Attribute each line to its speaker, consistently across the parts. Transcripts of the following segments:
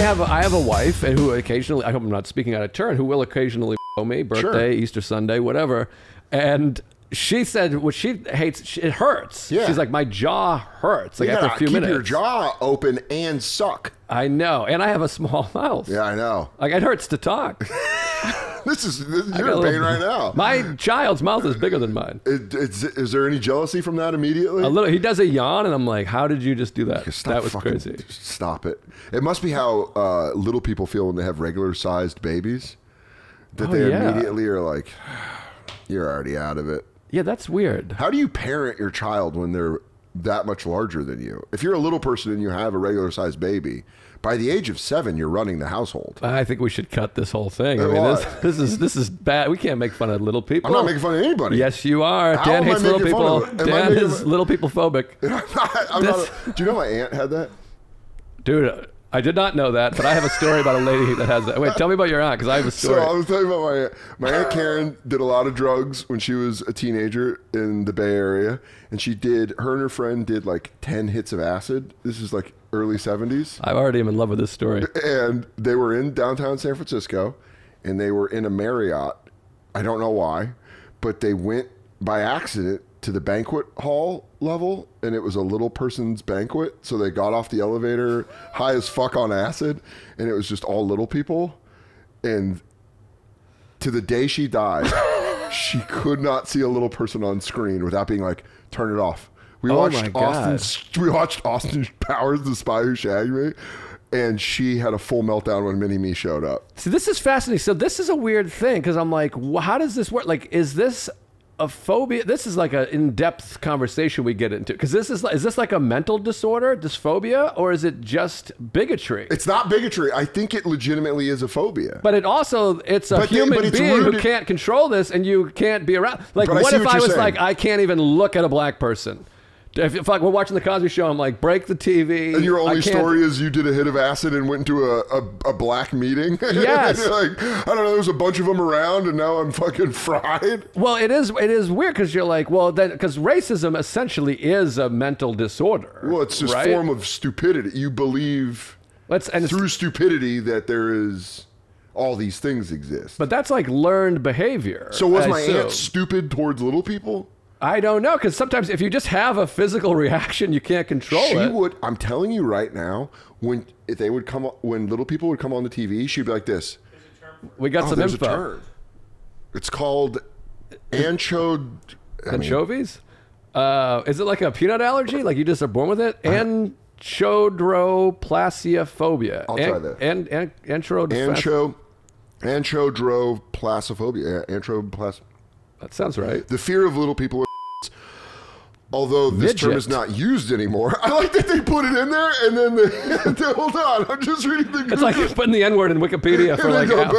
Speaker 1: I have a wife and who occasionally, I hope I'm not speaking out of turn, who will occasionally me, birthday, Easter Sunday, whatever. And she said what she hates, it hurts. Yeah. She's like, my jaw hurts. Like after a few minutes.
Speaker 2: Keep your jaw open and suck.
Speaker 1: I know. And I have a small mouth.
Speaker 2: Yeah, I know.
Speaker 1: Like it hurts to talk.
Speaker 2: You're in pain right now.
Speaker 1: My child's mouth is bigger than mine.
Speaker 2: Is there any jealousy from that immediately?
Speaker 1: A little. He does a yawn, and I'm like, "How did you just do that? That was crazy."
Speaker 2: Stop it! It must be how little people feel when they have regular-sized babies. That they immediately are like, "You're already out of it."
Speaker 1: Yeah, that's weird.
Speaker 2: How do you parent your child when they're that much larger than you? If you're a little person and you have a regular-sized baby, by the age of 7, you're running the household.
Speaker 1: I think we should cut this whole thing. I mean, this is bad. We can't make fun of little people.
Speaker 2: I'm not making fun of anybody.
Speaker 1: Yes, you are.
Speaker 2: How
Speaker 1: Dan hates little people. Dan is
Speaker 2: little
Speaker 1: people phobic.
Speaker 2: Do you know my aunt had that?
Speaker 1: Dude, I did not know that, but I have a story about a lady that has that. Wait, tell me about your aunt, because I have a story.
Speaker 2: So I was telling you about my aunt. My Aunt Karen did a lot of drugs when she was a teenager in the Bay Area, and her and her friend did like 10 hits of acid. This is like early 70s.
Speaker 1: I already am in love with this story.
Speaker 2: And they were in downtown San Francisco, and they were in a Marriott. I don't know why, but they went by accident to the banquet hall level, and it was a little person's banquet. So they got off the elevator high as fuck on acid, and it was just all little people. And to the day she died, she could not see a little person on screen without being like, turn it off. We watched Austin Powers, The Spy Who Shagged Me, and she had a full meltdown when Mini-Me showed up.
Speaker 1: See, this is fascinating. So this is a weird thing, because I'm like, how does this work? Like, is this a phobia? This is like an in-depth conversation we get into, because is this like a mental disorder, dysphobia, or is it just bigotry?
Speaker 2: It's not bigotry. I think it legitimately is a phobia.
Speaker 1: But it's a human being who can't control this, and you can't be around. Like, what if I was like, I can't even look at a black person? If like we're watching the Cosby Show, I'm like, break the TV.
Speaker 2: And your only story is you did a hit of acid and went into a black meeting?
Speaker 1: Yes.
Speaker 2: You're like, I don't know, there's a bunch of them around and now I'm fucking fried.
Speaker 1: Well, it is weird, because you're like, well, because racism essentially is a mental disorder.
Speaker 2: Well, it's just a form of stupidity. You believe through stupidity that there is all these things exist.
Speaker 1: But that's like learned behavior.
Speaker 2: So was my aunt stupid towards little people?
Speaker 1: I don't know, because sometimes if you just have a physical reaction, you can't control it.
Speaker 2: She would. I'm telling you right now, when little people would come on the TV, she'd be like this.
Speaker 1: We got some info.
Speaker 2: A term. It's called anchovies.
Speaker 1: Is it like a peanut allergy? Like you just are born with it? Anchodroplasiophobia.
Speaker 2: I'll try that. Anchodroplasiophobia.
Speaker 1: That sounds right.
Speaker 2: The fear of little people. Although this term is not used anymore. I like that they put it in there and then hold on, I'm just reading the
Speaker 1: It's like putting the N-word in Wikipedia for like,
Speaker 2: like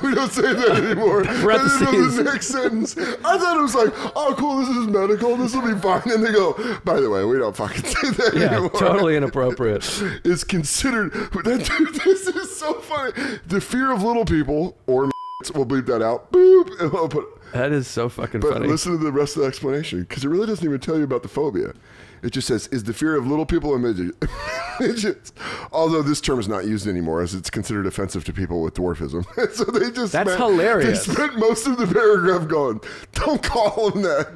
Speaker 2: we don't say that anymore.
Speaker 1: Parentheses.
Speaker 2: And then the next sentence, I thought it was like, oh cool, this is medical, this will be fine. And they go, by the way, we don't fucking say that anymore.
Speaker 1: Totally inappropriate.
Speaker 2: It's considered, this is so funny. The fear of little people, or we'll bleep that out. Boop. And I'll put,
Speaker 1: that is so fucking funny.
Speaker 2: But listen to the rest of the explanation, because it really doesn't even tell you about the phobia. It just says, is the fear of little people and midgets. Although this term is not used anymore, as it's considered offensive to people with dwarfism. So they just
Speaker 1: hilarious.
Speaker 2: They spent most of the paragraph going, don't call him that.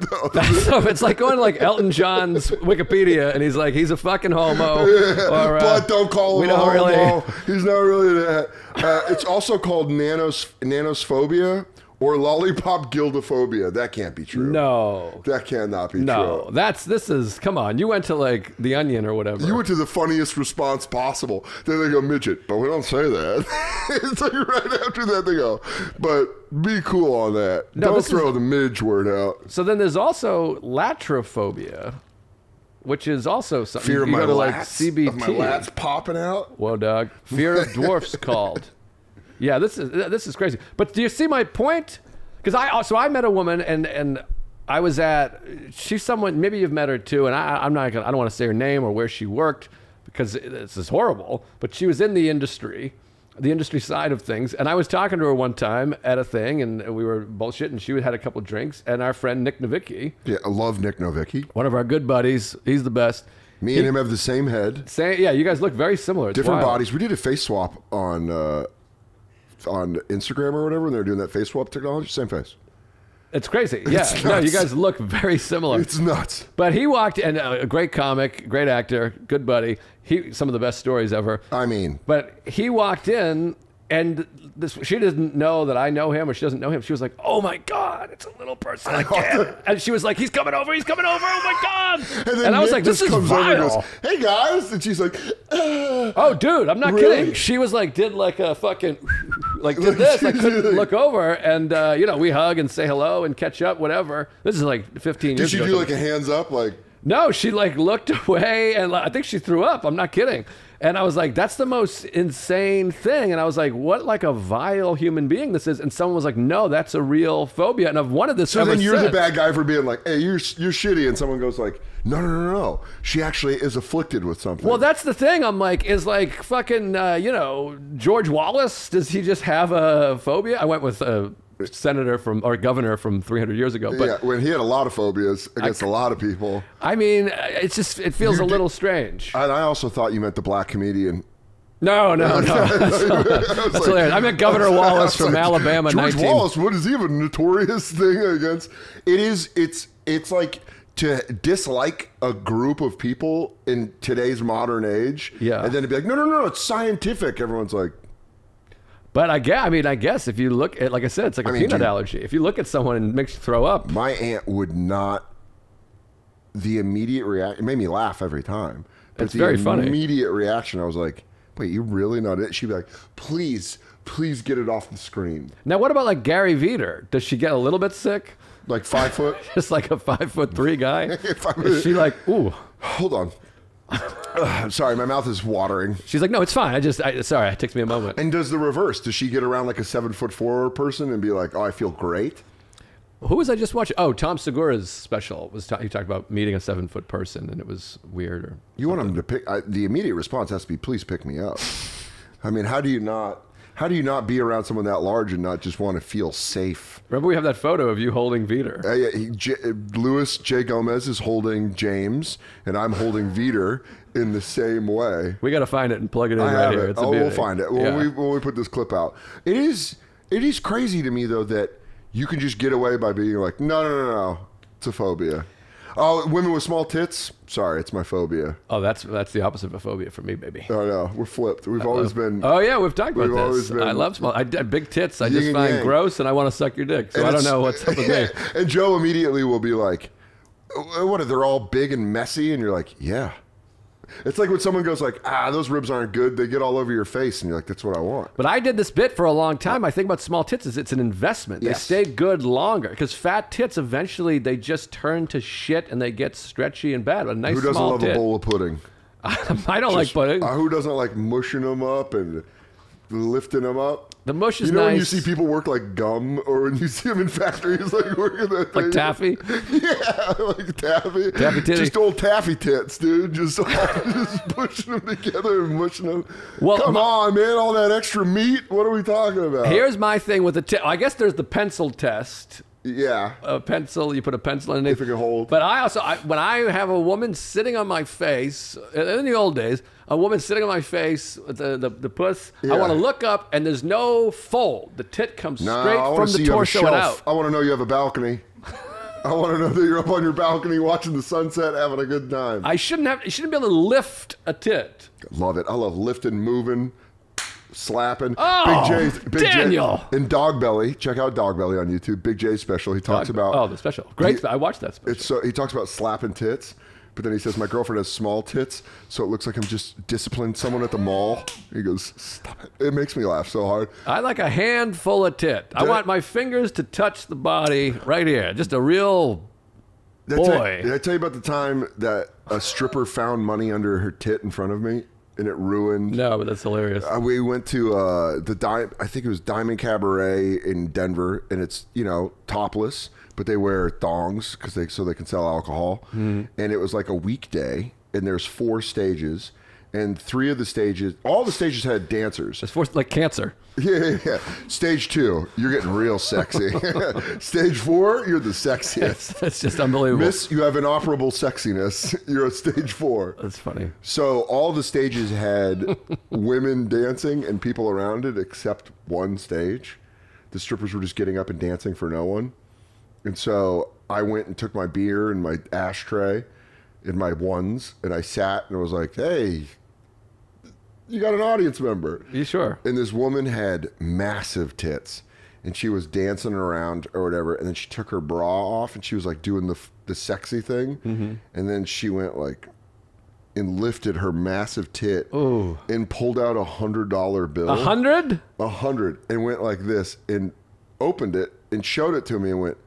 Speaker 1: It's like going to like Elton John's Wikipedia, and he's like, he's a fucking homo. Or,
Speaker 2: but don't call him a homo. He's not really that. It's also called nanosphobia. Or lollipop gildophobia. That can't be true.
Speaker 1: No.
Speaker 2: That cannot be true.
Speaker 1: No. Come on. You went to like The Onion or whatever.
Speaker 2: You went to the funniest response possible. Then they go, midget, but we don't say that. It's like right after that they go, but be cool on that. No, don't throw the midge word out.
Speaker 1: So then there's also latrophobia, which is also something.
Speaker 2: Fear of my
Speaker 1: lats?
Speaker 2: Like
Speaker 1: CBT.
Speaker 2: Of my lats popping out?
Speaker 1: Whoa, dog. Fear of dwarfs called. Yeah, this is crazy. But do you see my point? Because I met a woman and I was she's someone, maybe you've met her too, and I don't want to say her name or where she worked because this is horrible, but she was in the industry side of things, and I was talking to her one time at a thing, and we were bullshitting, and she had a couple drinks, and our friend Nick Novicki.
Speaker 2: Yeah, I love Nick Novicki.
Speaker 1: One of our good buddies, he's the best.
Speaker 2: Me and him have the same head.
Speaker 1: Yeah, you guys look very similar. It's
Speaker 2: Different
Speaker 1: wild.
Speaker 2: bodies. We did a face swap on Instagram or whatever, and they were doing that face swap technology. Same face.
Speaker 1: It's crazy. Yeah,
Speaker 2: It's
Speaker 1: no, you
Speaker 2: nuts.
Speaker 1: guys look very similar.
Speaker 2: It's nuts.
Speaker 1: But he walked, and a great comic, great actor, good buddy. Some of the best stories ever.
Speaker 2: I mean,
Speaker 1: But he walked in, and she doesn't know that I know him, or she doesn't know him. She was like, "Oh my God, it's a little person again!" And she was like, "He's coming over! He's coming over! Oh my God!"
Speaker 2: and then
Speaker 1: I was
Speaker 2: Nick
Speaker 1: like, "This
Speaker 2: just
Speaker 1: is
Speaker 2: comes over and
Speaker 1: vile."
Speaker 2: goes, "Hey guys," and she's like,
Speaker 1: Oh, dude, I'm not
Speaker 2: Really?
Speaker 1: kidding. She was like, did like a fucking, like did this. I couldn't look over, and we hug and say hello and catch up, whatever. This is like 15
Speaker 2: Did
Speaker 1: years
Speaker 2: she
Speaker 1: ago.
Speaker 2: do like a hands up, like?
Speaker 1: No, she like looked away, and I think she threw up. I'm not kidding. And I was like, that's the most insane thing. And I was like, what like a vile human being this is. And someone was like, no, that's a real phobia. And I've wanted this
Speaker 2: So
Speaker 1: ever
Speaker 2: then you're the
Speaker 1: since.
Speaker 2: bad guy for being like, "Hey, you're shitty," and someone goes like, No. She actually is afflicted with something.
Speaker 1: Well, that's the thing. I'm like, is like fucking, George Wallace, does he just have a phobia? I went with a senator or governor from 300 years ago. But
Speaker 2: yeah, when he had a lot of phobias against a lot of people.
Speaker 1: I mean, it feels a little strange.
Speaker 2: And I also thought you meant the black comedian.
Speaker 1: No. That's hilarious. I meant Governor Wallace from Alabama.
Speaker 2: George
Speaker 1: 19.
Speaker 2: Wallace, what is he have a notorious thing against? It's like to dislike a group of people in today's modern age.
Speaker 1: Yeah.
Speaker 2: And then to be like, no, it's scientific. Everyone's like,
Speaker 1: But I guess if you look at, like I said, it's like a peanut allergy. If you look at someone and it makes you throw up.
Speaker 2: my aunt would not. The immediate reaction, it made me laugh every time. But
Speaker 1: It's very funny.
Speaker 2: The immediate reaction, I was like, wait, you really not it? She'd be like, please get it off the screen.
Speaker 1: Now, what about like Gary Veter? Does she get a little bit sick?
Speaker 2: Like 5 foot?
Speaker 1: Just like a 5'3" guy?
Speaker 2: If I
Speaker 1: Is she like, ooh?
Speaker 2: Hold on. I'm sorry, my mouth is watering.
Speaker 1: She's like, no, it's fine. Sorry, it takes me a moment.
Speaker 2: And does the reverse? Does she get around like a 7'4" person and be like, "Oh, I feel great"?
Speaker 1: Who was I just watching? Oh, Tom Segura's special he talked about meeting a 7-foot person, and it was weird. Or
Speaker 2: You want them to pick? The immediate response has to be, "Please pick me up." I mean, how do you not be around someone that large and not just want to feel safe?
Speaker 1: remember we have that photo of you holding Veter.
Speaker 2: Louis J. Gomez is holding James, and I'm holding Veter in the same way.
Speaker 1: We got to find it and plug it in
Speaker 2: I
Speaker 1: right
Speaker 2: have
Speaker 1: here.
Speaker 2: it.
Speaker 1: It's a
Speaker 2: We'll
Speaker 1: beauty.
Speaker 2: find it when we put this clip out. It is crazy to me though that you can just get away by being like, no, it's a phobia. Oh, women with small tits. Sorry, it's my phobia.
Speaker 1: Oh, that's the opposite of a phobia for me, baby.
Speaker 2: Oh no, we're flipped. We've always been.
Speaker 1: Oh yeah, we've talked about
Speaker 2: We've always
Speaker 1: this.
Speaker 2: been-
Speaker 1: I love small. Big tits. I
Speaker 2: Yin
Speaker 1: just
Speaker 2: and
Speaker 1: find
Speaker 2: yang.
Speaker 1: gross, and I want to suck your dick. So
Speaker 2: And
Speaker 1: I don't
Speaker 2: it's-
Speaker 1: know what's up with me.
Speaker 2: And Joe immediately will be like, "What? Are they're all big and messy?" And you're like, "Yeah." It's like when someone goes like, those ribs aren't good. They get all over your face, and you're like, "That's what I want."
Speaker 1: But I did this bit for a long time. I think about small tits is it's an investment.
Speaker 2: Yes.
Speaker 1: They stay good longer because fat tits eventually they just turn to shit and they get stretchy and bad. But a nice
Speaker 2: Who doesn't
Speaker 1: small
Speaker 2: love
Speaker 1: tit.
Speaker 2: a bowl of pudding?
Speaker 1: I don't like pudding.
Speaker 2: Who doesn't like mushing them up and lifting them up?
Speaker 1: The mush is
Speaker 2: You know when you
Speaker 1: nice.
Speaker 2: see people work like gum, or when you see them in factories like working that thing?
Speaker 1: Like taffy.
Speaker 2: Yeah, like taffy.
Speaker 1: Taffy titty.
Speaker 2: Just old taffy tits, dude. Just pushing them together and mushing them.
Speaker 1: Well,
Speaker 2: Come on, man. All that extra meat. What are we talking about?
Speaker 1: Here's my thing with the tit. I guess there's the pencil test.
Speaker 2: Yeah.
Speaker 1: A pencil, you put a pencil in it.
Speaker 2: If it can hold.
Speaker 1: But when I have a woman sitting on my face, in the old days, a woman sitting on my face with the puss,
Speaker 2: Yeah.
Speaker 1: I want to look up and there's no fold. The tit comes
Speaker 2: No,
Speaker 1: straight
Speaker 2: I wanna
Speaker 1: from
Speaker 2: see
Speaker 1: the
Speaker 2: you have a
Speaker 1: torso and
Speaker 2: shelf.
Speaker 1: out.
Speaker 2: I want to know you have a balcony. I want to know that you're up on your balcony watching the sunset, having a good time.
Speaker 1: You shouldn't be able to lift a tit.
Speaker 2: Love it. I love lifting, moving, slapping.
Speaker 1: Oh,
Speaker 2: Big
Speaker 1: Daniel.
Speaker 2: J in Dog Belly. Check out Dog Belly on YouTube. Big J's special. He talks about.
Speaker 1: The special. Great. I watched that special.
Speaker 2: He talks about slapping tits, but then he says my girlfriend has small tits, so it looks like I'm just disciplining someone at the mall. He goes, stop it. It makes me laugh so hard.
Speaker 1: I like a handful of tit. I want my fingers to touch the body right here. Just a real boy.
Speaker 2: Did I tell you about the time that a stripper found money under her tit in front of me? And it ruined.
Speaker 1: No, but that's hilarious.
Speaker 2: We went to I think it was Diamond Cabaret in Denver, and it's topless, but they wear thongs so they can sell alcohol. And it was like a weekday, and there's 4 stages, And 3 of the stages, all the stages had dancers.
Speaker 1: It's for like cancer.
Speaker 2: Yeah. Stage 2, you're getting real sexy. Stage 4, you're the sexiest.
Speaker 1: It's just unbelievable.
Speaker 2: Miss, you have inoperable sexiness. You're at stage 4.
Speaker 1: That's funny.
Speaker 2: So all the stages had women dancing and people around it, except one stage. The strippers were just getting up and dancing for no one. And so I went and took my beer and my ashtray and my ones, and I sat and I was like, hey, you got an audience member.
Speaker 1: You sure?
Speaker 2: And this woman had massive tits, and she was dancing around or whatever, and then she took her bra off, and she was like doing the sexy thing, and then she went like and lifted her massive tit and pulled out $100 bill.
Speaker 1: 100?
Speaker 2: 100, and went like this and opened it and showed it to me and went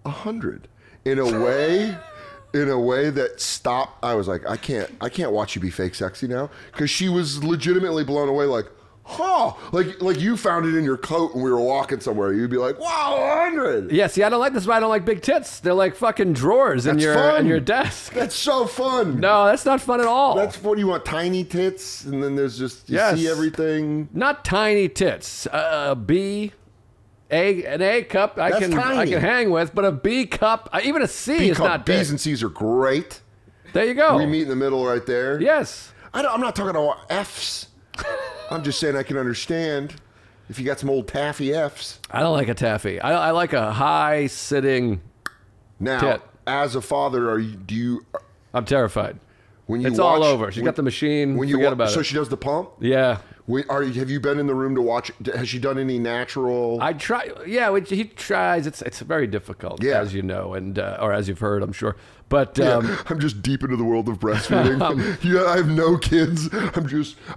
Speaker 2: 100 in a way. In a way that stopped. I was like, I can't watch you be fake sexy now, because she was legitimately blown away. Like, huh? Like you found it in your coat and we were walking somewhere. You'd be like, wow, 100.
Speaker 1: Yeah. See, I don't like this. Why I don't like big tits. They're like fucking drawers in your desk.
Speaker 2: That's so fun.
Speaker 1: No, that's not fun at all.
Speaker 2: That's fun. You want tiny tits, and then there's just you see everything.
Speaker 1: Not tiny tits. An A cup I can hang with, but a B cup, even a C is not big.
Speaker 2: B's and C's are great.
Speaker 1: There you go.
Speaker 2: We meet in the middle right there.
Speaker 1: Yes.
Speaker 2: I'm not talking about F's. I'm just saying I can understand if you got some old taffy F's.
Speaker 1: I don't like a taffy. I like a high sitting tit.
Speaker 2: As a father,
Speaker 1: I'm terrified.
Speaker 2: When you
Speaker 1: it's
Speaker 2: watch,
Speaker 1: all over. She's got the machine. Forget about it.
Speaker 2: So she does the pump?
Speaker 1: Yeah.
Speaker 2: Have you been in the room to watch? Has she done any natural?
Speaker 1: I try. Yeah, he tries. It's very difficult, as you know, and or as you've heard, I'm sure. But
Speaker 2: I'm just deep into the world of breastfeeding. I have no kids.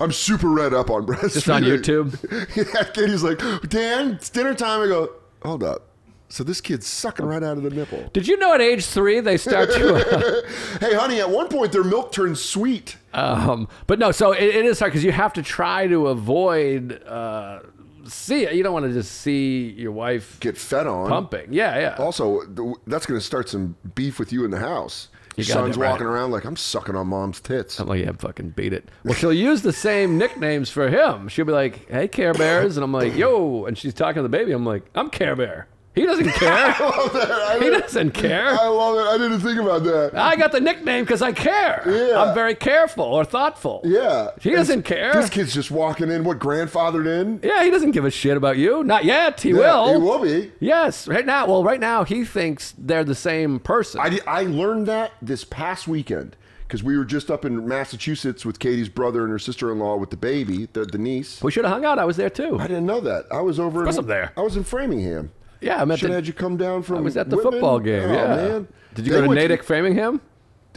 Speaker 2: I'm super read up on breastfeeding.
Speaker 1: Just on YouTube.
Speaker 2: Yeah, Katie's like, Dan, it's dinner time. I go, hold up. So this kid's sucking right out of the nipple.
Speaker 1: Did you know at age 3 they start to...
Speaker 2: Hey, honey, at one point their milk turns sweet.
Speaker 1: But no, so it is hard because you have to try to avoid... you don't want to just see your wife...
Speaker 2: Get fed on.
Speaker 1: Pumping. Yeah.
Speaker 2: Also, that's going to start some beef with you in the house. Your son's walking around like, I'm sucking on mom's tits.
Speaker 1: I'm like, yeah, fucking beat it. Well, she'll use the same nicknames for him. She'll be like, hey, Care Bears. And I'm like, yo. And she's talking to the baby. I'm like, I'm Care Bear. He doesn't care.
Speaker 2: I love that.
Speaker 1: He doesn't care.
Speaker 2: I love it. I didn't think about that.
Speaker 1: I got the nickname because I care.
Speaker 2: Yeah.
Speaker 1: I'm very careful or thoughtful.
Speaker 2: Yeah.
Speaker 1: He doesn't care.
Speaker 2: This kid's just walking in, grandfathered in?
Speaker 1: Yeah, he doesn't give a shit about you. Not yet. He will.
Speaker 2: He will be.
Speaker 1: Yes. Right now he thinks they're the same person.
Speaker 2: I learned that this past weekend because we were just up in Massachusetts with Katie's brother and her sister-in-law with the baby, the niece.
Speaker 1: We should have hung out. I was there too.
Speaker 2: I didn't know that. I was over.
Speaker 1: Of course I'm there.
Speaker 2: I was in Framingham.
Speaker 1: Yeah, I
Speaker 2: should have had you come down from.
Speaker 1: I was at the
Speaker 2: Whitman.
Speaker 1: football game. Yeah,
Speaker 2: man.
Speaker 1: Did you go to Natick Framingham?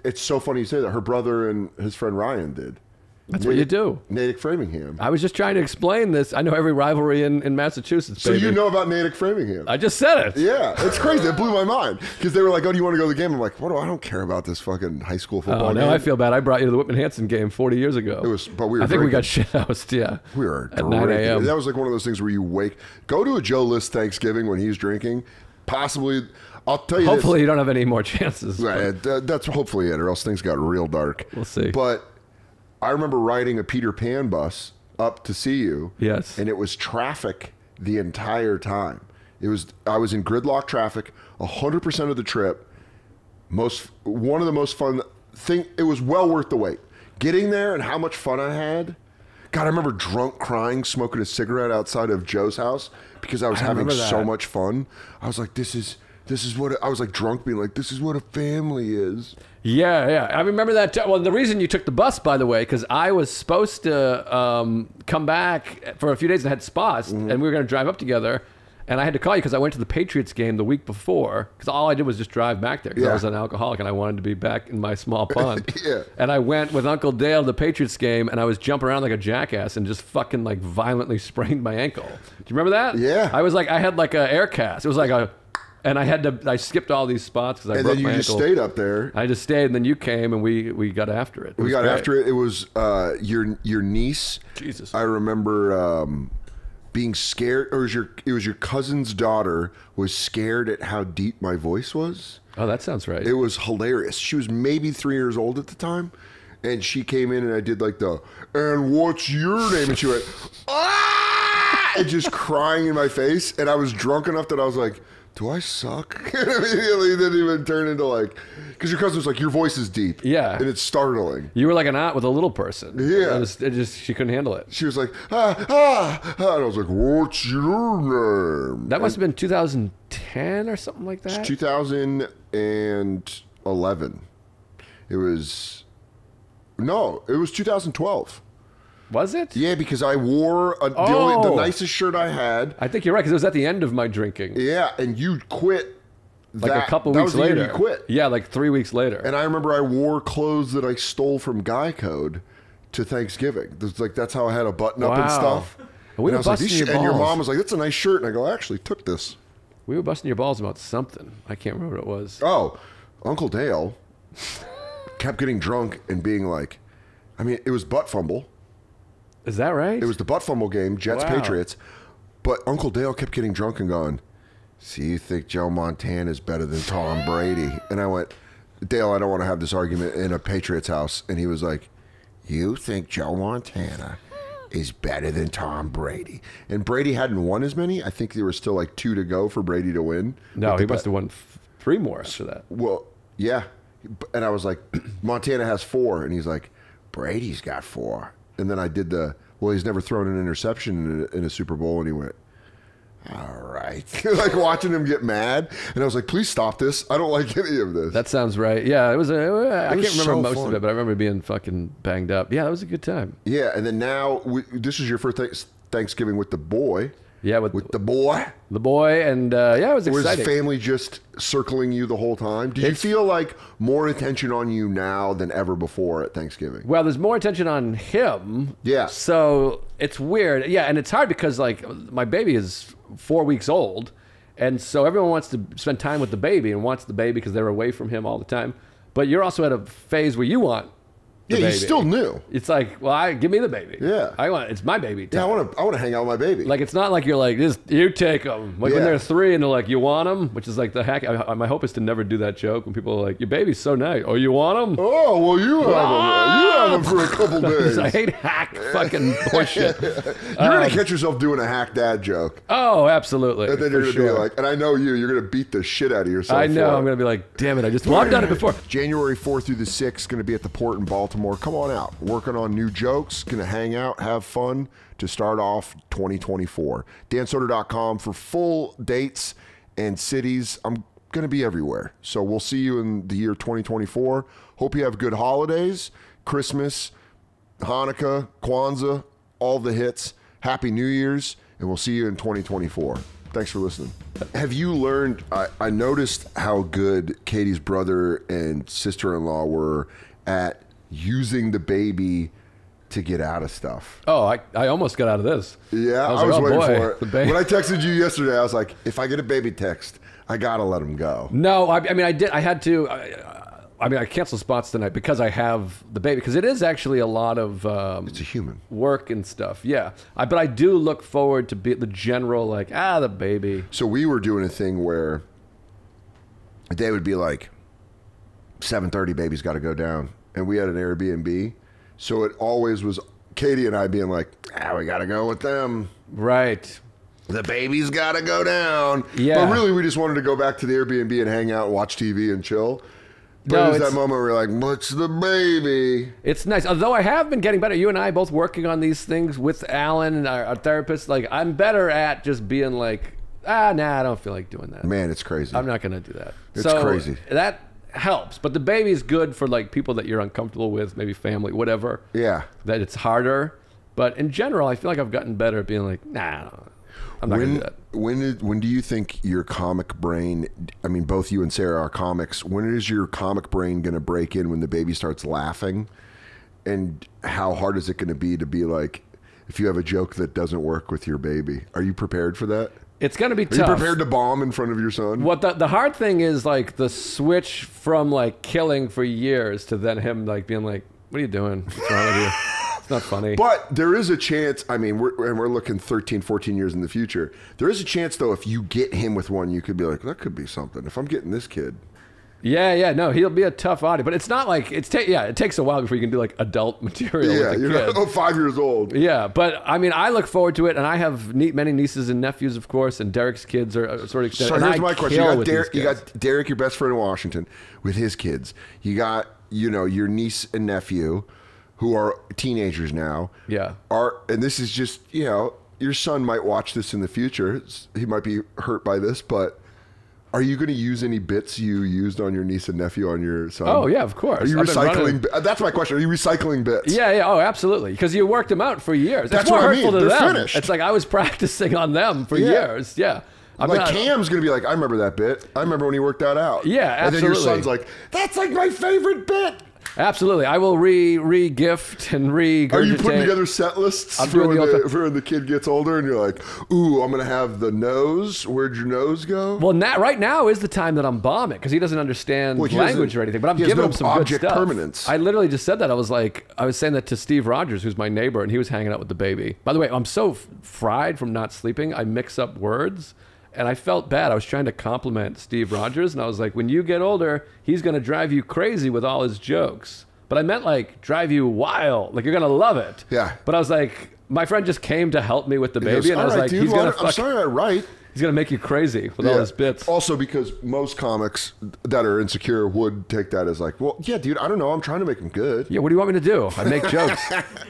Speaker 2: It's so funny you say that. Her brother and his friend Ryan did.
Speaker 1: That's what you do.
Speaker 2: Natick Framingham.
Speaker 1: I was just trying to explain this. I know every rivalry in Massachusetts.
Speaker 2: So
Speaker 1: baby.
Speaker 2: you know about Natick Framingham?
Speaker 1: I just said it.
Speaker 2: Yeah, it's crazy. It blew my mind because they were like, "Oh, do you want to go to the game?" I'm like, "What? I don't care about this fucking high school football game."
Speaker 1: Now I feel bad. I brought you to the Whitman-Hanson game 40 years ago.
Speaker 2: But we were.
Speaker 1: I think we got shit housed. Yeah,
Speaker 2: we were
Speaker 1: at 9 a.m.
Speaker 2: That was like one of those things where you go to a Joe List Thanksgiving when he's drinking. Possibly, I'll tell you.
Speaker 1: Hopefully, you don't have any more chances.
Speaker 2: Right, that's hopefully it, or else things got real dark.
Speaker 1: We'll see.
Speaker 2: But I remember riding a Peter Pan bus up to see you.
Speaker 1: Yes.
Speaker 2: And it was traffic the entire time. I was in gridlock traffic 100% of the trip. One of the most fun thing. It was well worth the wait. Getting there and how much fun I had. God, I remember drunk crying, smoking a cigarette outside of Joe's house because I was having so much fun. I was like, this is what I was like drunk being like, this is what a family is.
Speaker 1: Yeah. I remember that. Well, the reason you took the bus, by the way, because I was supposed to come back for a few days and had spots, and we were going to drive up together. And I had to call you because I went to the Patriots game the week before because all I did was just drive back there because I was an alcoholic and I wanted to be back in my small pond.
Speaker 2: Yeah.
Speaker 1: And I went with Uncle Dale to the Patriots game and I was jumping around like a jackass and just fucking like violently sprained my ankle. Do you remember that?
Speaker 2: Yeah.
Speaker 1: I had like an air cast. It was like and I skipped all these spots because I broke my ankle.
Speaker 2: And then you just stayed up there.
Speaker 1: I just stayed and then you came and we got after it.
Speaker 2: We got after it. It was your niece.
Speaker 1: Jesus.
Speaker 2: I remember being scared, or it was your cousin's daughter was scared at how deep my voice was.
Speaker 1: Oh, that sounds right.
Speaker 2: It was hilarious. She was maybe 3 years old at the time, And she came in and I did like and what's your name? And she went, ah! And just crying in my face. And I was drunk enough that I was like, do I suck? And immediately it didn't even turn into like, because your cousin was like, your voice is deep.
Speaker 1: Yeah.
Speaker 2: And it's startling.
Speaker 1: You were like an aunt with a little person.
Speaker 2: Yeah.
Speaker 1: She couldn't handle it.
Speaker 2: She was like, and I was like, what's your name?
Speaker 1: That must have been 2010 or something like that.
Speaker 2: 2011. It was 2012.
Speaker 1: Was it?
Speaker 2: Yeah, because I wore the nicest shirt I had.
Speaker 1: I think you're right, because it was at the end of my drinking.
Speaker 2: Yeah, and you quit.
Speaker 1: Like a couple weeks later.
Speaker 2: That was the year you quit.
Speaker 1: Yeah, like 3 weeks later.
Speaker 2: And I remember I wore clothes that I stole from Guy Code to Thanksgiving. That's how I had a button up and stuff.
Speaker 1: And we were busting your balls.
Speaker 2: And your mom was like, that's a nice shirt. And I go, I actually took this.
Speaker 1: We were busting your balls about something. I can't remember what it was.
Speaker 2: Oh, Uncle Dale kept getting drunk and being like, it was butt fumble.
Speaker 1: Is that right?
Speaker 2: It was the butt fumble game, Jets-Patriots. But Uncle Dale kept getting drunk and going, so you think Joe Montana is better than Tom Brady? And I went, Dale, I don't want to have this argument in a Patriots house. And he was like, you think Joe Montana is better than Tom Brady? And Brady hadn't won as many. I think there were still like 2 to go for Brady to win.
Speaker 1: No, he must have won 3 more after that.
Speaker 2: Well, yeah. And I was like, Montana has 4. And he's like, Brady's got 4. And then I did he's never thrown an interception in a Super Bowl. And he went, all right. Like watching him get mad. And I was like, please stop this. I don't like any of this.
Speaker 1: That sounds right. Yeah, I can't remember most
Speaker 2: fun.
Speaker 1: of it, but I remember being fucking banged up. Yeah, that was a good time.
Speaker 2: Yeah, and then now, this is your first Thanksgiving with the boy.
Speaker 1: Yeah, with
Speaker 2: the boy.
Speaker 1: The boy, and it was exciting.
Speaker 2: Was family just circling you the whole time? Do you feel like more attention on you now than ever before at Thanksgiving?
Speaker 1: Well, there's more attention on him.
Speaker 2: Yeah.
Speaker 1: So it's weird. Yeah, and it's hard because like my baby is 4 weeks old, and so everyone wants to spend time with the baby and wants the baby because they're away from him all the time. But you're also at a phase where you want the baby.
Speaker 2: He's still new.
Speaker 1: It's like, well, give me the baby.
Speaker 2: Yeah.
Speaker 1: It's my baby time.
Speaker 2: Yeah, I want to hang out with my baby.
Speaker 1: Like, it's not like you're like, you take them. Like when they're 3 and they're like, you want them? Which is like the hack. My hope is to never do that joke when people are like, your baby's so nice. Oh, you want them?
Speaker 2: Oh, well, you have them for a couple days.
Speaker 1: I hate hack fucking bullshit.
Speaker 2: You're going to catch yourself doing a hack dad joke.
Speaker 1: Oh, absolutely.
Speaker 2: And then you're going to be like, and I know you're going to beat the shit out of yourself.
Speaker 1: I know. I'm going to be like, damn it. I've done it before.
Speaker 2: January 4th through the 6th, going to be at the Port in Baltimore. Come on out. Working on new jokes, gonna hang out, have fun to start off 2024. DanSoder.com for full dates and cities. I'm gonna be everywhere. So we'll see you in the year 2024. Hope you have good holidays, Christmas, Hanukkah, Kwanzaa, all the hits. Happy New Year's, and we'll see you in 2024. Thanks for listening. Have you learned, I noticed how good Katie's brother and sister-in-law were at using the baby to get out of stuff.
Speaker 1: Oh, I almost got out of this.
Speaker 2: Yeah, I was waiting for it. When I texted you yesterday, I was like, if I get a baby text, I gotta let him go.
Speaker 1: No, I mean, I did. I had to. I canceled spots tonight because I have the baby. Because it is actually a lot of
Speaker 2: it's a human
Speaker 1: work and stuff. Yeah, but I do look forward to the general like the baby.
Speaker 2: So we were doing a thing where they would be like, 7:30, baby's got to go down. And we had an Airbnb, so it always was Katie and I being like, we got to go with them.
Speaker 1: Right.
Speaker 2: The baby's got to go down.
Speaker 1: Yeah.
Speaker 2: But really, we just wanted to go back to the Airbnb and hang out, watch TV, and chill. But it was that moment where we're like, what's the baby?
Speaker 1: It's nice. Although I have been getting better. You and I both working on these things with Alan and our therapist. Like, I'm better at just being like, I don't feel like doing that.
Speaker 2: Man, it's crazy.
Speaker 1: I'm not going to do that.
Speaker 2: It's crazy.
Speaker 1: That helps, but the baby's good for like people that you're uncomfortable with, maybe family, whatever.
Speaker 2: Yeah,
Speaker 1: that it's harder. But in general, I feel like I've gotten better at being like, I'm not gonna do that.
Speaker 2: When do you think your comic brain? I mean, both you and Sarah are comics. When is your comic brain gonna break in when the baby starts laughing? And how hard is it gonna be like, if you have a joke that doesn't work with your baby? Are you prepared for that?
Speaker 1: It's going to be tough.
Speaker 2: Are you prepared to bomb in front of your son?
Speaker 1: What the hard thing is like the switch from like killing for years to then him like being like, what are you doing? What's wrong with you? It's not funny.
Speaker 2: But there is a chance, I mean, we're looking 13, 14 years in the future. There is a chance though, if you get him with one, you could be like, that could be something. If I'm getting this kid.
Speaker 1: Yeah, no, he'll be a tough audience, but it's not like it takes a while before you can do like adult material.
Speaker 2: Yeah,
Speaker 1: with the
Speaker 2: you're
Speaker 1: kid.
Speaker 2: 5 years old.
Speaker 1: Yeah, but I mean, I look forward to it, and I have many nieces and nephews, of course, and Derek's kids are sort of extended.
Speaker 2: So here's my question: you
Speaker 1: got
Speaker 2: got Derek, your best friend in Washington, with his kids. You got your niece and nephew, who are teenagers now.
Speaker 1: Yeah.
Speaker 2: And this is just your son might watch this in the future. He might be hurt by this, but. Are you going to use any bits you used on your niece and nephew on your son?
Speaker 1: Oh, yeah, of course.
Speaker 2: Are you recycling? That's my question. Are you recycling bits?
Speaker 1: Yeah. Oh, absolutely. Because you worked them out for years.
Speaker 2: That's
Speaker 1: it's more
Speaker 2: what I
Speaker 1: hurtful
Speaker 2: mean.
Speaker 1: to
Speaker 2: They're
Speaker 1: them.
Speaker 2: finished.
Speaker 1: It's like I was practicing on them for years. Yeah.
Speaker 2: Cam's going to be like, I remember that bit. I remember when he worked that out.
Speaker 1: Yeah, absolutely.
Speaker 2: And then your son's like, that's like my favorite bit.
Speaker 1: Absolutely. I will re-gift and regurgitate.
Speaker 2: Are you putting together set lists for when the kid gets older and you're like, ooh, I'm going to have the nose. Where'd your nose go?
Speaker 1: Well, right now is the time that I'm bombing because he doesn't understand language or anything, but I'm giving him some good stuff.
Speaker 2: Permanence.
Speaker 1: I literally just said that. I was saying that to Steve Rogers, who's my neighbor, and he was hanging out with the baby. By the way, I'm so fried from not sleeping. I mix up words. And I felt bad. I was trying to compliment Steve Rogers, and I was like, when you get older, he's going to drive you crazy with all his jokes. But I meant like drive you wild. Like you're going to love it.
Speaker 2: Yeah.
Speaker 1: But I was like, my friend just came to help me with the baby, and I was like,
Speaker 2: dude, I'm sorry I write.
Speaker 1: He's going to make you crazy with all his bits.
Speaker 2: Also because most comics that are insecure would take that as like, well, yeah, dude, I don't know. I'm trying to make them good.
Speaker 1: Yeah, what do you want me to do? I make jokes.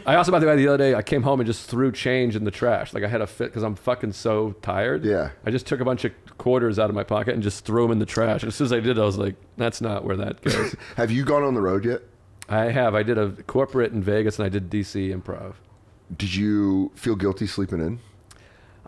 Speaker 1: I also, by the way, the other day, I came home and just threw change in the trash. Like I had a fit because I'm fucking so tired.
Speaker 2: Yeah.
Speaker 1: I just took a bunch of quarters out of my pocket and just threw them in the trash. And as soon as I did, I was like, that's not where that goes.
Speaker 2: Have you gone on the road yet?
Speaker 1: I have. I did a corporate in Vegas and I did DC Improv.
Speaker 2: Did you feel guilty sleeping in?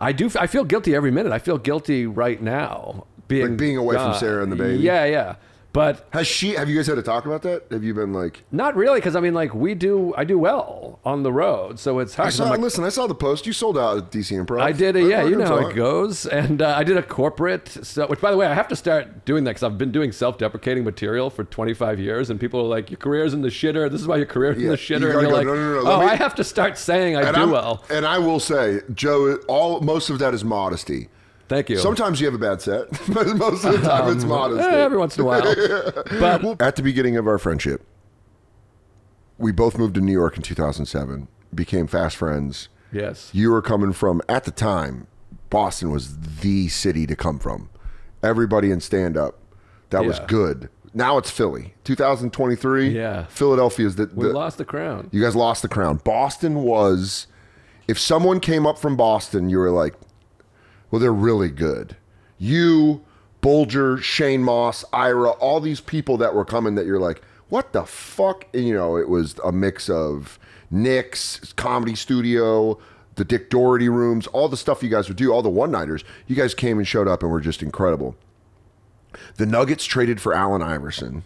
Speaker 1: I do. I feel guilty every minute. I feel guilty right now.
Speaker 2: Being away from Sarah and the baby?
Speaker 1: Yeah. But
Speaker 2: have you guys had to talk about that? Have you been like...
Speaker 1: Not really, because I mean, like, I do well on the road, so it's hard.
Speaker 2: Listen, I saw the post. You sold out at DC Improv.
Speaker 1: I did, yeah, you know how it goes. And I did a corporate, which, by the way, I have to start doing that because I've been doing self-deprecating material for 25 years, and people are like, your career's in the shitter. This is why your career's in the shitter. And you're like, no, I have to start saying I do well.
Speaker 2: And I will say, Joe, most of that is modesty.
Speaker 1: Thank you.
Speaker 2: Sometimes you have a bad set, but most of the time it's modesty.
Speaker 1: Every once in a while. But
Speaker 2: at the beginning of our friendship, we both moved to New York in 2007, became fast friends.
Speaker 1: Yes.
Speaker 2: You were coming from, at the time, Boston was the city to come from. Everybody in stand-up, that was good. Now it's Philly. 2023, Philadelphia is
Speaker 1: we lost the crown.
Speaker 2: You guys lost the crown. Boston was, if someone came up from Boston, you were like, well, they're really good. You, Bulger, Shane Moss, Ira, all these people that were coming that you're like, what the fuck? And, it was a mix of Nick's, Comedy Studio, the Dick Doherty rooms, all the stuff you guys would do, all the one-nighters. You guys came and showed up and were just incredible. The Nuggets traded for Allen Iverson,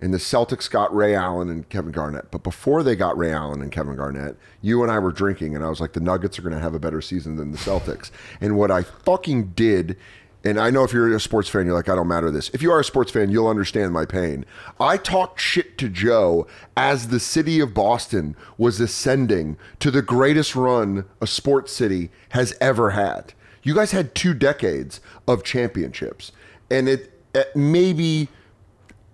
Speaker 2: and the Celtics got Ray Allen and Kevin Garnett. But before they got Ray Allen and Kevin Garnett, you and I were drinking, and I was like, the Nuggets are going to have a better season than the Celtics. And what I fucking did, and I know if you're a sports fan, you're like, I don't matter this. If you are a sports fan, you'll understand my pain. I talked shit to Joe as the city of Boston was ascending to the greatest run a sports city has ever had. You guys had 2 decades of championships. And it maybe...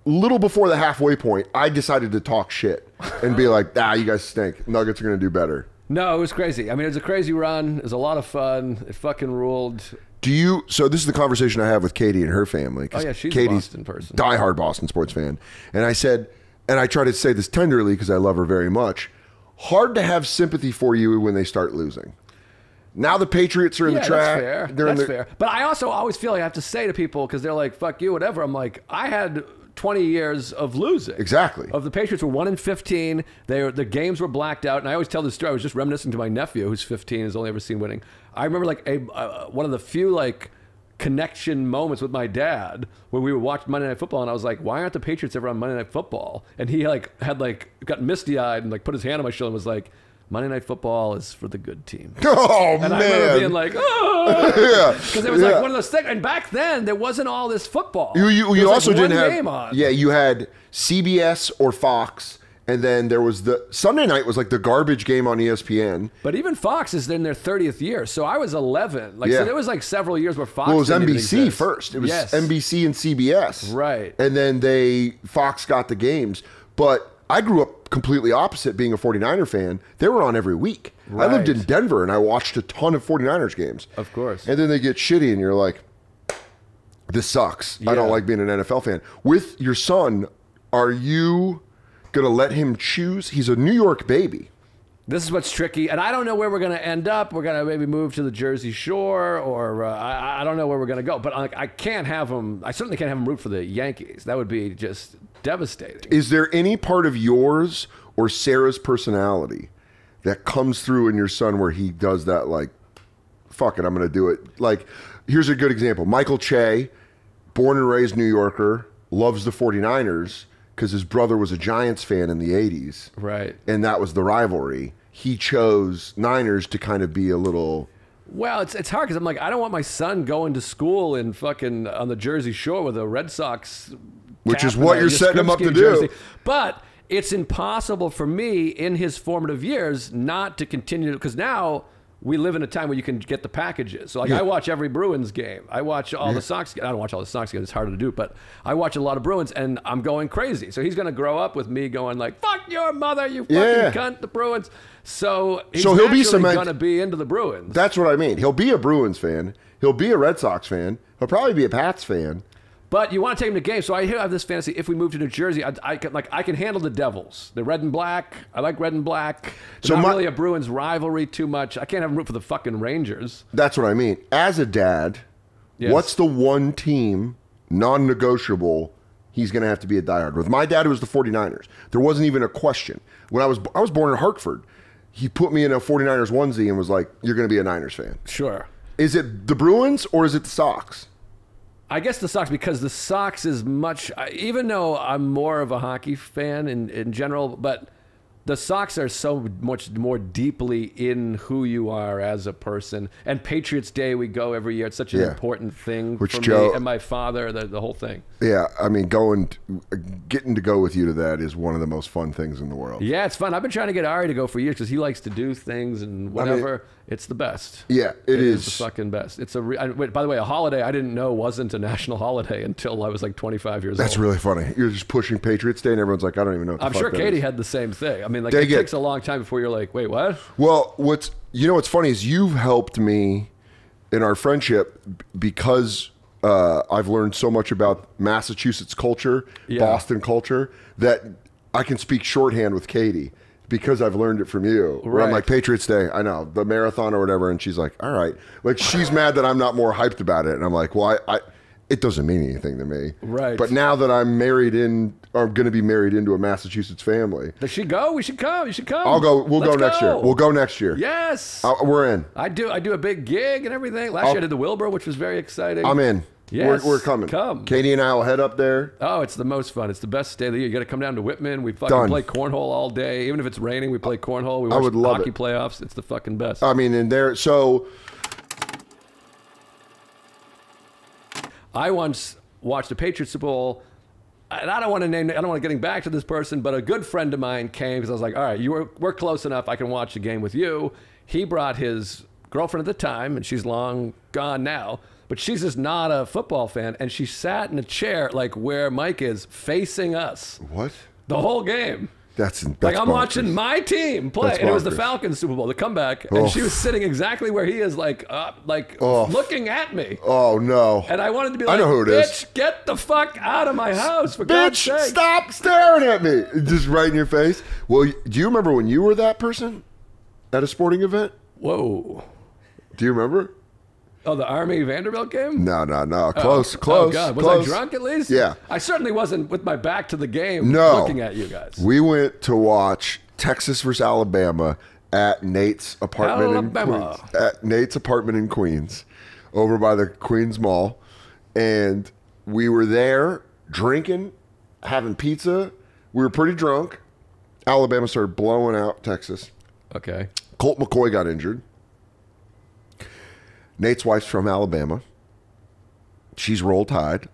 Speaker 2: little before the halfway point, I decided to talk shit and be like, you guys stink. Nuggets are going to do better.
Speaker 1: No, it was crazy. I mean, it was a crazy run. It was a lot of fun. It fucking ruled.
Speaker 2: So this is the conversation I have with Katie and her family.
Speaker 1: Oh, yeah, she's
Speaker 2: Katie's
Speaker 1: a Boston person.
Speaker 2: Diehard Boston sports fan. And I said, and I try to say this tenderly because I love her very much, hard to have sympathy for you when they start losing. Now the Patriots are in the track.
Speaker 1: That's fair. That's fair. But I also always feel like I have to say to people, because they're like, fuck you, whatever. I'm like, I had 20 years of losing.
Speaker 2: Exactly.
Speaker 1: Of the Patriots were 1-15. The games were blacked out. And I always tell this story. I was just reminiscing to my nephew, who's 15, has only ever seen winning. I remember like one of the few like connection moments with my dad when we would watch Monday Night Football, and I was like, why aren't the Patriots ever on Monday Night Football? And he got misty-eyed and like put his hand on my shoulder and was like, Monday Night Football is for the good team.
Speaker 2: Oh,
Speaker 1: and
Speaker 2: man.
Speaker 1: I remember being like, oh.
Speaker 2: Yeah.
Speaker 1: Because it was like one of those things. And back then, there wasn't all this football.
Speaker 2: You also
Speaker 1: like
Speaker 2: didn't have...
Speaker 1: game on.
Speaker 2: Yeah, you had CBS or Fox, And then there was the Sunday night was like the garbage game on ESPN.
Speaker 1: But even Fox is in their 30th year. So I was 11. Like,
Speaker 2: Yeah.
Speaker 1: so there was like several years where Fox
Speaker 2: Well, it was
Speaker 1: didn't even
Speaker 2: NBC
Speaker 1: exist.
Speaker 2: first. It was
Speaker 1: Yes.
Speaker 2: NBC and CBS.
Speaker 1: Right.
Speaker 2: And then Fox got the games. But I grew up completely opposite, being a 49er fan. They were on every week. I lived
Speaker 1: Right.
Speaker 2: in Denver, and I watched a ton of 49ers games.
Speaker 1: Of course.
Speaker 2: And then they get shitty, and you're like, this sucks. I don't
Speaker 1: Yeah.
Speaker 2: like being an NFL fan. With your son, are you going to let him choose? He's a New York baby.
Speaker 1: This is what's tricky, and I don't know where we're going to end up. We're going to maybe move to the Jersey Shore, or I don't know where we're going to go. But like, I can't have him. I certainly can't have him root for the Yankees. That would be just devastating.
Speaker 2: Is there any part of yours or Sarah's personality that comes through in your son where he does that, like, fuck it, I'm going to do it? Like, here's a good example. Michael Che, born and raised New Yorker, loves the 49ers because his brother was a Giants fan in the 80s.
Speaker 1: Right.
Speaker 2: And that was the rivalry. He chose Niners to kind of be a little...
Speaker 1: Well, it's hard because I'm like, I don't want my son going to school in fucking on the Jersey Shore with a Red Sox
Speaker 2: Which
Speaker 1: cap
Speaker 2: is what
Speaker 1: and a
Speaker 2: you're setting him up to
Speaker 1: Yastrzemski
Speaker 2: do.
Speaker 1: jersey. But it's impossible for me in his formative years not to continue, because now we live in a time where you can get the packages. So like, I watch every Bruins game. I watch all the Sox games. I don't watch all the Sox games. It's harder to do, but I watch a lot of Bruins, and I'm going crazy. So he's going to grow up with me going like, fuck your mother, you fucking cunt, the Bruins. So he's
Speaker 2: So he'll be
Speaker 1: going to be into the Bruins.
Speaker 2: That's what I mean. He'll be a Bruins fan. He'll be a Red Sox fan. He'll probably be a Pats fan.
Speaker 1: But you want to take him to games. So I have this fantasy. If we move to New Jersey, I can handle the Devils. They're red and black. I like red and black. They're not really a Bruins rivalry too much. I can't have them root for the fucking Rangers.
Speaker 2: That's what I mean. As a dad,
Speaker 1: Yes.
Speaker 2: what's the one team, non-negotiable, he's going to have to be a diehard with? My dad was the 49ers. There wasn't even a question. When I was born in Hartford, he put me in a 49ers onesie and was like, you're going to be a Niners fan.
Speaker 1: Sure.
Speaker 2: Is it the Bruins or is it the Sox?
Speaker 1: I guess the Sox, because the Sox is much, even though I'm more of a hockey fan in general, but the Sox are so much more deeply in who you are as a person. And Patriots Day, we go every year. It's such an important thing
Speaker 2: Which
Speaker 1: for
Speaker 2: Joe,
Speaker 1: me and my father, the whole thing.
Speaker 2: Yeah, I mean, getting to go with you to that is one of the most fun things in the world.
Speaker 1: Yeah, it's fun. I've been trying to get Ari to go for years because he likes to do things and whatever. It's the best.
Speaker 2: Yeah, it is
Speaker 1: the fucking best. It's by the way, a holiday I didn't know wasn't a national holiday until I was like 25 years old.
Speaker 2: That's really funny. You're just pushing Patriots Day and everyone's like, I don't even know what the
Speaker 1: I'm
Speaker 2: fuck
Speaker 1: sure
Speaker 2: that
Speaker 1: Katie
Speaker 2: is.
Speaker 1: had the same thing. I mean, like, it takes a long time before you're like, wait, what?
Speaker 2: Well, what's funny is you've helped me in our friendship because I've learned so much about Massachusetts culture, Boston culture, that I can speak shorthand with Katie because I've learned it from you. Where I'm like, Patriots Day, I know, the marathon or whatever, and she's like, all right. Like, she's mad that I'm not more hyped about it. And I'm like, well, it doesn't mean anything to me.
Speaker 1: Right.
Speaker 2: But now that I'm going to be married into a Massachusetts family.
Speaker 1: Does she go? We should come. You should come.
Speaker 2: I'll go. We'll
Speaker 1: Let's
Speaker 2: go next year. We'll go next year.
Speaker 1: Yes.
Speaker 2: We're in.
Speaker 1: I do a big gig and everything. Last year I did the Wilbur, which was very exciting.
Speaker 2: I'm in.
Speaker 1: Yes.
Speaker 2: We're coming.
Speaker 1: Come.
Speaker 2: Katie and I will head up there.
Speaker 1: Oh, it's the most fun. It's the best day of the year. You got to come down to Whitman. We fucking play cornhole all day. Even if it's raining, we play cornhole. We watch hockey playoffs. It's the fucking best.
Speaker 2: I mean, and there. So
Speaker 1: I once watched a Patriots Super Bowl, and I don't want to getting back to this person, but a good friend of mine came because I was like, all right, we're close enough. I can watch the game with you. He brought his girlfriend at the time, and she's long gone now. But she's just not a football fan, and she sat in a chair like where Mike is, facing us.
Speaker 2: What?
Speaker 1: The whole game.
Speaker 2: That's
Speaker 1: like I'm watching my team play, and it was the Falcons Super Bowl, the comeback, and she was sitting exactly where he is, like looking at me.
Speaker 2: Oh no!
Speaker 1: And I wanted to be like,
Speaker 2: I know who it
Speaker 1: bitch,
Speaker 2: is.
Speaker 1: Get the fuck out of my house, for God's sake!
Speaker 2: Stop staring at me, just right in your face. Well, do you remember when you were that person at a sporting event?
Speaker 1: Whoa!
Speaker 2: Do you remember?
Speaker 1: Oh, the Army Vanderbilt game?
Speaker 2: No. Close.
Speaker 1: Oh God, was
Speaker 2: close.
Speaker 1: I drunk at least?
Speaker 2: Yeah.
Speaker 1: I certainly wasn't with my back to the game.
Speaker 2: No.
Speaker 1: Looking at you guys.
Speaker 2: We went to watch Texas versus Alabama at Nate's apartment in Queens. At Nate's apartment in Queens, over by the Queens Mall, and we were there drinking, having pizza. We were pretty drunk. Alabama started blowing out Texas.
Speaker 1: Okay.
Speaker 2: Colt McCoy got injured. Nate's wife's from Alabama. She's Roll Tide.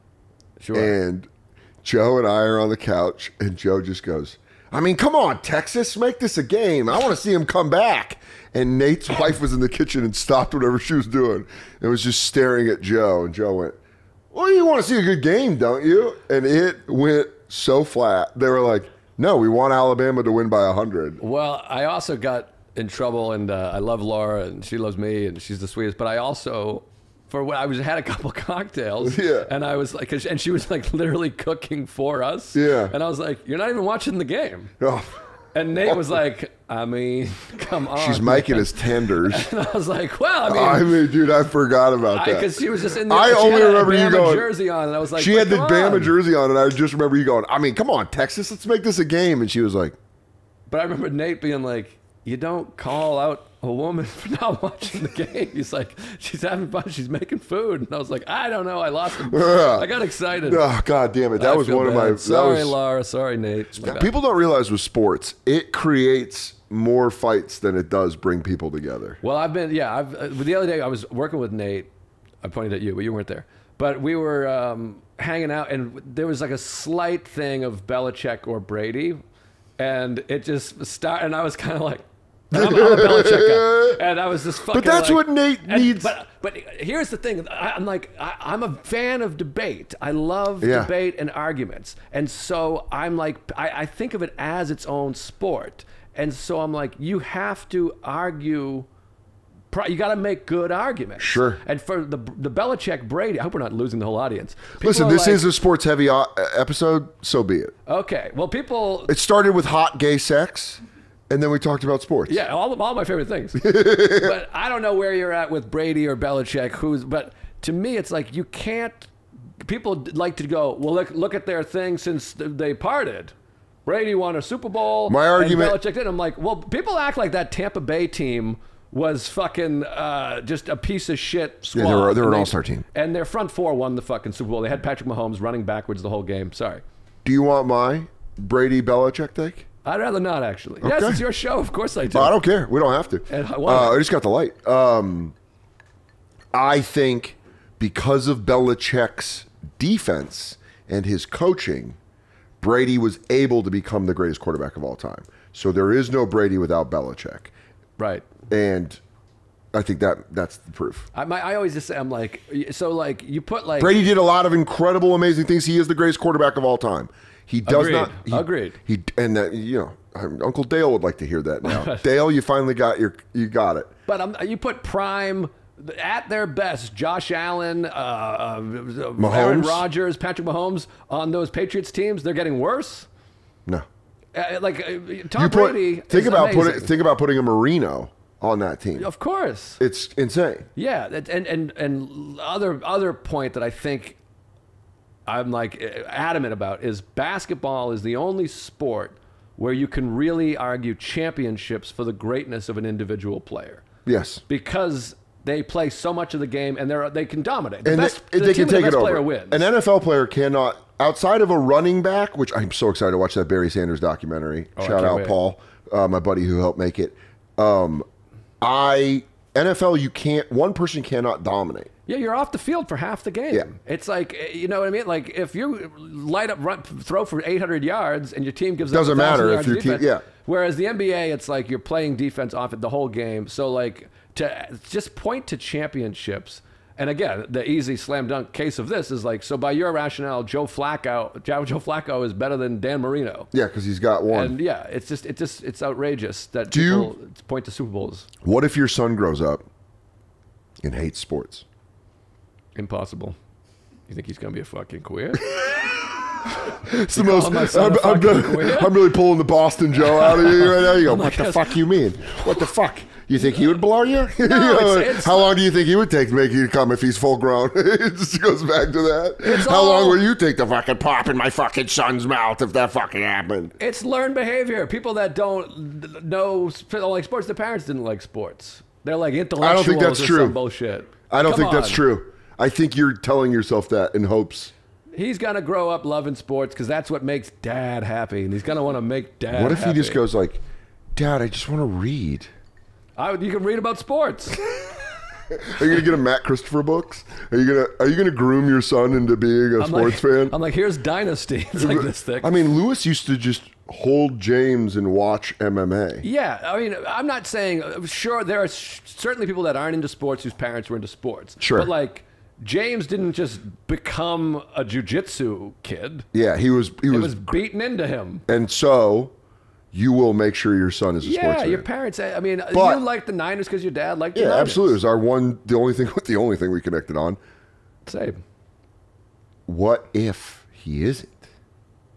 Speaker 1: Sure.
Speaker 2: And Joe and I are on the couch, and Joe just goes, I mean, come on, Texas, make this a game. I want to see him come back. And Nate's wife was in the kitchen and stopped whatever she was doing and was just staring at Joe. And Joe went, well, you want to see a good game, don't you? And it went so flat. They were like, no, we want Alabama to win by 100.
Speaker 1: Well, I also got in trouble, and I love Laura, and she loves me, and she's the sweetest. But I also, for when I had a couple cocktails, and I was like, and she was like literally cooking for us.
Speaker 2: Yeah.
Speaker 1: And I was like, you're not even watching the game.
Speaker 2: Oh.
Speaker 1: And Nate was like, I mean, come on.
Speaker 2: She's making us tenders.
Speaker 1: And I was like, well,
Speaker 2: I mean, dude, I forgot about that.
Speaker 1: Because she was just in the
Speaker 2: I only remember you going,
Speaker 1: jersey on, and I was like,
Speaker 2: she had the Bama jersey on, and I just remember you going, I mean, come on, Texas, let's make this a game. And she was like,
Speaker 1: but I remember Nate being like, you don't call out a woman for not watching the game. He's like, she's having fun, she's making food. And I was like, I don't know, I lost him. I got excited.
Speaker 2: Oh, God damn it. That was one of my...
Speaker 1: Sorry, Laura. Sorry, Nate.
Speaker 2: People don't realize with sports, it creates more fights than it does bring people together.
Speaker 1: Well, the other day I was working with Nate. I pointed at you, but you weren't there. But we were hanging out, and there was like a slight thing of Belichick or Brady. And it just started, and I was kind of like, I'm a Belichick guy. And I was just fucking.
Speaker 2: But that's what Nate needs.
Speaker 1: But here's the thing. I'm a fan of debate. I love debate and arguments. And so I'm like, I think of it as its own sport. And so I'm like, you have to argue. You got to make good arguments.
Speaker 2: Sure.
Speaker 1: And for the Belichick Brady, I hope we're not losing the whole audience.
Speaker 2: Listen, this is a sports heavy episode, so be it.
Speaker 1: Okay. Well, it
Speaker 2: started with hot gay sex. And then we talked about sports.
Speaker 1: Yeah, all my favorite things. But I don't know where you're at with Brady or Belichick. But to me, it's like you can't. People like to go, well, look at their thing since they parted. Brady won a Super Bowl.
Speaker 2: My argument.
Speaker 1: And Belichick didn't. I'm like, well, people act like that Tampa Bay team was fucking just a piece of shit squad.
Speaker 2: Yeah, they were an all-star team.
Speaker 1: And their front four won the fucking Super Bowl. They had Patrick Mahomes running backwards the whole game. Sorry.
Speaker 2: Do you want my Brady Belichick take?
Speaker 1: I'd rather not, actually.
Speaker 2: Okay.
Speaker 1: Yes, it's your show. Of course I do.
Speaker 2: I don't care. We don't have to. I just got the light. I think because of Belichick's defense and his coaching, Brady was able to become the greatest quarterback of all time. So there is no Brady without Belichick.
Speaker 1: Right.
Speaker 2: And I think that's the proof.
Speaker 1: I always just say, I'm like, so like you put like...
Speaker 2: Brady did a lot of incredible, amazing things. He is the greatest quarterback of all time. He does not.
Speaker 1: Agreed.
Speaker 2: Uncle Dale would like to hear that now. Dale, you finally got you got it.
Speaker 1: But you put prime at their best, Josh Allen, Aaron Rodgers, Patrick Mahomes on those Patriots teams. They're getting worse.
Speaker 2: No.
Speaker 1: Tom Brady.
Speaker 2: Think about putting a Marino on that team.
Speaker 1: Of course.
Speaker 2: It's insane.
Speaker 1: Yeah, and other point that I think I'm like adamant about is basketball is the only sport where you can really argue championships for the greatness of an individual player.
Speaker 2: Yes.
Speaker 1: Because they play so much of the game and they can dominate.
Speaker 2: They can take it over.
Speaker 1: Player wins.
Speaker 2: An NFL player cannot, outside of a running back, which I'm so excited to watch that Barry Sanders documentary. Shout out Paul, my buddy who helped make it. NFL, one person cannot dominate.
Speaker 1: Yeah, you're off the field for half the game.
Speaker 2: Yeah.
Speaker 1: It's like, you know what I mean? Like, if you light up, throw for 800 yards and your team gives
Speaker 2: doesn't
Speaker 1: up 1,000
Speaker 2: matter
Speaker 1: yards
Speaker 2: if your
Speaker 1: defense,
Speaker 2: team, yeah.
Speaker 1: Whereas the NBA, it's like you're playing defense off it the whole game. So, like, to just point to championships, and again, the easy slam dunk case of this is like, so by your rationale, Joe Flacco is better than Dan Marino.
Speaker 2: Yeah, because he's got one.
Speaker 1: And yeah, it's outrageous that people point to Super Bowls.
Speaker 2: What if your son grows up and hates sports?
Speaker 1: Impossible. You think he's gonna be a fucking queer?
Speaker 2: It's the most. I'm really pulling the Boston Joe out of you right now. You go, what the fuck you mean? What the fuck? You think he would blow you?
Speaker 1: No,
Speaker 2: how long do you think he would take to make you come if he's full grown? It just goes back to that. How long will you take to fucking pop in my fucking son's mouth if that fucking happened?
Speaker 1: It's learned behavior. People that don't like sports, their parents didn't like sports. They're like intellectuals.
Speaker 2: I don't think that's true.
Speaker 1: Some bullshit.
Speaker 2: I don't think that's true. I think you're telling yourself that in hopes.
Speaker 1: He's going to grow up loving sports because that's what makes Dad happy, and he's going to want to make Dad happy.
Speaker 2: What if he just goes like, Dad, I just want to read?
Speaker 1: You can read about sports.
Speaker 2: Are you gonna get a Matt Christopher books? Are you gonna groom your son into being a sports fan?
Speaker 1: I'm like, here's Dynasty. It's like this thick.
Speaker 2: I mean, Lewis used to just hold James and watch MMA.
Speaker 1: Yeah, I mean, I'm not saying, sure, there are certainly people that aren't into sports whose parents were into sports.
Speaker 2: Sure.
Speaker 1: But like, James didn't just become a jiu-jitsu kid.
Speaker 2: Yeah, he was
Speaker 1: beaten into him.
Speaker 2: And so you will make sure your son is a sports fan.
Speaker 1: Your parents, I mean,
Speaker 2: But,
Speaker 1: you liked the Niners because your dad liked the Niners.
Speaker 2: Yeah, absolutely. It was the only thing we connected on.
Speaker 1: Same.
Speaker 2: What if he isn't?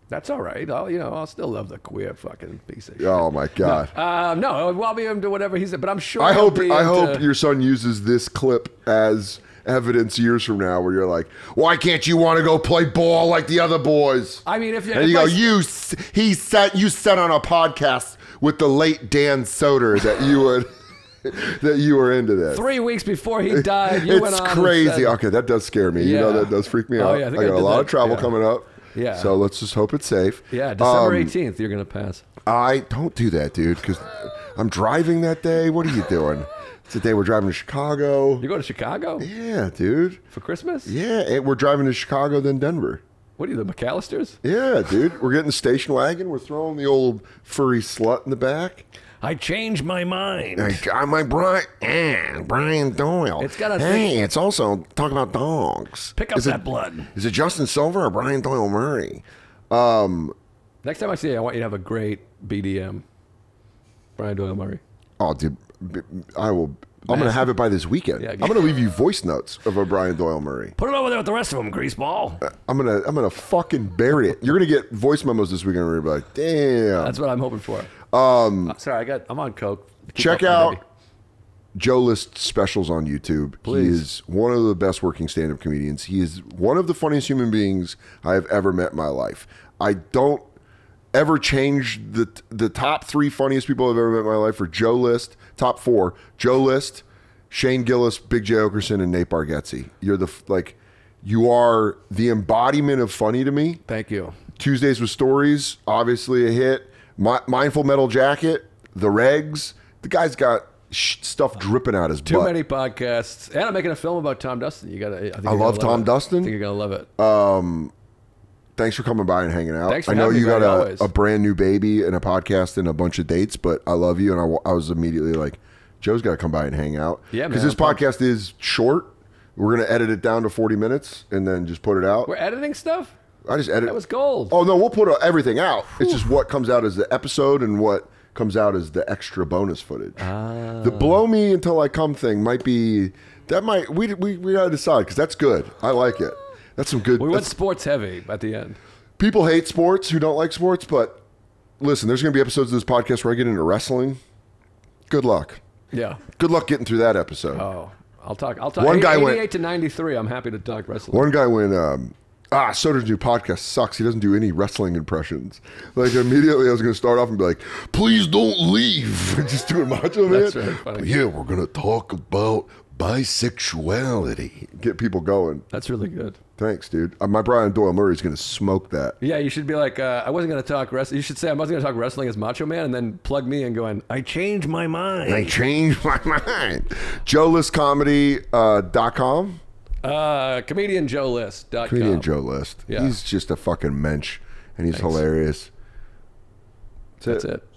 Speaker 1: That's all right. I'll still love the queer fucking piece of shit.
Speaker 2: Oh my God.
Speaker 1: No, I'll be into whatever he said, but I'm sure.
Speaker 2: I hope your son uses this clip as evidence years from now, where you're like, "Why can't you want to go play ball like the other boys?"
Speaker 1: I mean,
Speaker 2: you said on a podcast with the late Dan Soder that you would. That you were into this.
Speaker 1: 3 weeks before he died, you went on.
Speaker 2: It's crazy. Okay, that does scare me.
Speaker 1: Yeah.
Speaker 2: That does freak me out.
Speaker 1: Yeah,
Speaker 2: I got a lot of travel coming up.
Speaker 1: Yeah.
Speaker 2: So let's just hope it's safe.
Speaker 1: Yeah, December 18th, you're going to pass.
Speaker 2: I don't do that, dude, because I'm driving that day. What are you doing? It's the day we're driving to Chicago.
Speaker 1: You go to Chicago?
Speaker 2: Yeah, dude.
Speaker 1: For Christmas?
Speaker 2: Yeah, we're driving to Chicago, then Denver.
Speaker 1: What are you, the McAllisters?
Speaker 2: Yeah, dude. We're getting the station wagon. We're throwing the old furry slut in the back.
Speaker 1: I changed my mind.
Speaker 2: I got my Brian Doyle. It's also talking about dogs.
Speaker 1: Pick up that blood.
Speaker 2: Is it Justin Silver or Brian Doyle Murray?
Speaker 1: Next time I see you, I want you to have a great BDM. Brian Doyle Murray.
Speaker 2: Oh, dude, I will. I'm going to have it by this weekend.
Speaker 1: Yeah,
Speaker 2: I'm going to leave you voice notes of a Brian Doyle Murray.
Speaker 1: Put it over there with the rest of them, greaseball.
Speaker 2: I'm gonna fucking bury it. You're going to get voice memos this weekend. Where you're like, damn.
Speaker 1: That's what I'm hoping for. Sorry, I'm on coke.
Speaker 2: Check out Joe List specials on YouTube.
Speaker 1: Please.
Speaker 2: He is one of the best working stand-up comedians. He is one of the funniest human beings I have ever met in my life. I don't ever change the top 3 funniest people I've ever met in my life for Joe List. Top 4: Joe List, Shane Gillis, Big J Okerson, and Nate Bargatze. You are the embodiment of funny to me.
Speaker 1: Thank you.
Speaker 2: Tuesdays with Stories, obviously a hit. Mindful Metal Jacket, The Regs. The guy's got stuff dripping out his butt.
Speaker 1: Too many podcasts, and I'm making a film about Tom Dustin. I
Speaker 2: love Tom Dustin.
Speaker 1: I think you're gonna love it.
Speaker 2: Thanks for coming by and hanging out.
Speaker 1: Thanks for
Speaker 2: I know
Speaker 1: having me,
Speaker 2: you got
Speaker 1: always.
Speaker 2: a brand new baby and a podcast and a bunch of dates, but I love you, and I was immediately like, Joe's got to come by and hang out.
Speaker 1: Yeah, man.
Speaker 2: Because this podcast is short. We're gonna edit it down to 40 minutes and then just put it out.
Speaker 1: We're editing stuff.
Speaker 2: I just edit.
Speaker 1: That was gold.
Speaker 2: Oh no, we'll put everything out. It's just what comes out as the episode and what comes out as the extra bonus footage. The blow me until I come thing might be we gotta decide, because that's good. I like it. That's some good.
Speaker 1: We went sports heavy at the end.
Speaker 2: People hate sports who don't like sports, but listen, there's gonna be episodes of this podcast where I get into wrestling. Good luck.
Speaker 1: Yeah.
Speaker 2: Good luck getting through that episode.
Speaker 1: Oh, I'll talk.
Speaker 2: One guy
Speaker 1: 88
Speaker 2: went
Speaker 1: to 93. I'm happy to talk wrestling.
Speaker 2: One guy went, Soder's new podcast sucks. He doesn't do any wrestling impressions. Like, immediately I was going to start off and be like, please don't leave. Just doing Macho Man.
Speaker 1: That's really funny.
Speaker 2: But yeah, we're going to talk about bisexuality. Get people going.
Speaker 1: That's really good.
Speaker 2: Thanks, dude. My Brian Doyle Murray is going to smoke that.
Speaker 1: Yeah, you should be like, I wasn't going to talk wrestling. You should say, I wasn't going to talk wrestling as Macho Man, and then plug me in going, I changed my mind.
Speaker 2: I changed my mind. JoeListComedy.com.
Speaker 1: ComedianJoeList.com.
Speaker 2: Comedian Joe List.
Speaker 1: Yeah.
Speaker 2: He's just a fucking mensch, and he's hilarious.
Speaker 1: That's it.